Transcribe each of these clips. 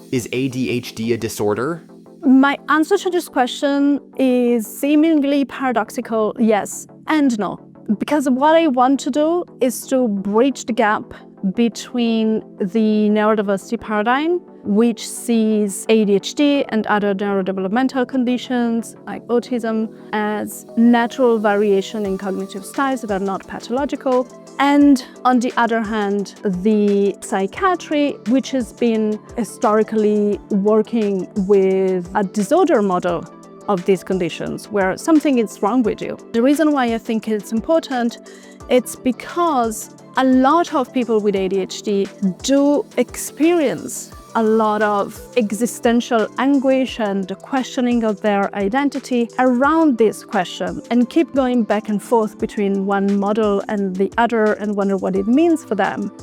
Is ADHD a disorder? My answer to this question is seemingly paradoxical, yes and no. Because what I want to do is to bridge the gap between the neurodiversity paradigm, which sees ADHD and other neurodevelopmental conditions like autism as natural variation in cognitive styles that are not pathological, and on the other hand, the psychiatry, which has been historically working with a disorder model of these conditions, where something is wrong with you. The reason why I think it's important, it's because a lot of people with ADHD do experience a lot of existential anguish and the questioning of their identity around this question, and keep going back and forth between one model and the other and wonder what it means for them.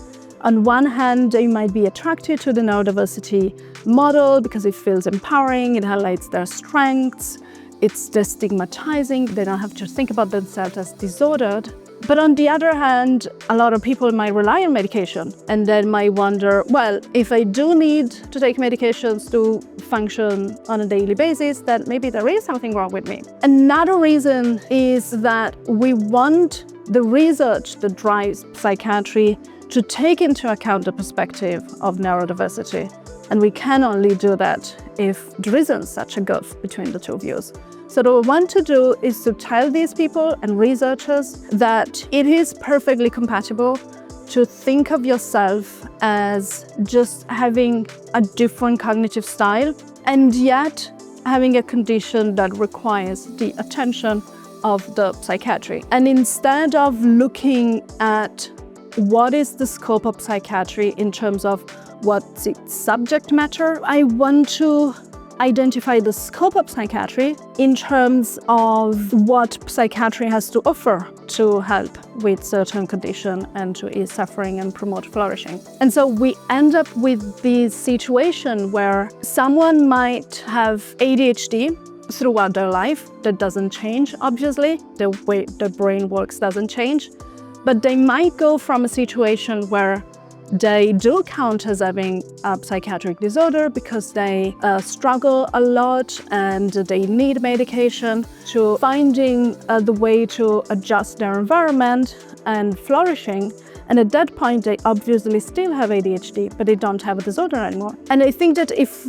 On one hand, they might be attracted to the neurodiversity model because it feels empowering, it highlights their strengths, it's destigmatizing, they don't have to think about themselves as disordered. But on the other hand, a lot of people might rely on medication and then might wonder, well, if I do need to take medications to function on a daily basis, then maybe there is something wrong with me. Another reason is that we want the research that drives psychiatry to take into account the perspective of neurodiversity. And we can only do that if there isn't such a gulf between the two views. So what we want to do is to tell these people and researchers that it is perfectly compatible to think of yourself as just having a different cognitive style and yet having a condition that requires the attention of the psychiatry. And instead of looking at what is the scope of psychiatry in terms of what's its subject matter, I want to identify the scope of psychiatry in terms of what psychiatry has to offer to help with certain condition and to ease suffering and promote flourishing. And so we end up with this situation where someone might have ADHD throughout their life. That doesn't change, obviously. The way the brain works doesn't change. But they might go from a situation where they do count as having a psychiatric disorder because they struggle a lot and they need medication, to finding the way to adjust their environment and flourishing. And at that point, they obviously still have ADHD, but they don't have a disorder anymore. And I think that if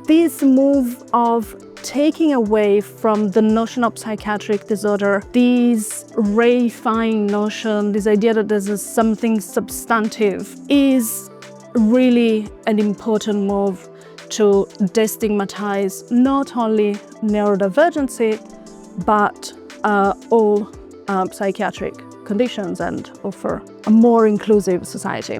this move of taking away from the notion of psychiatric disorder, this reifying notion, this idea that there's something substantive, is really an important move to destigmatize not only neurodivergency, but all psychiatric conditions and offer a more inclusive society.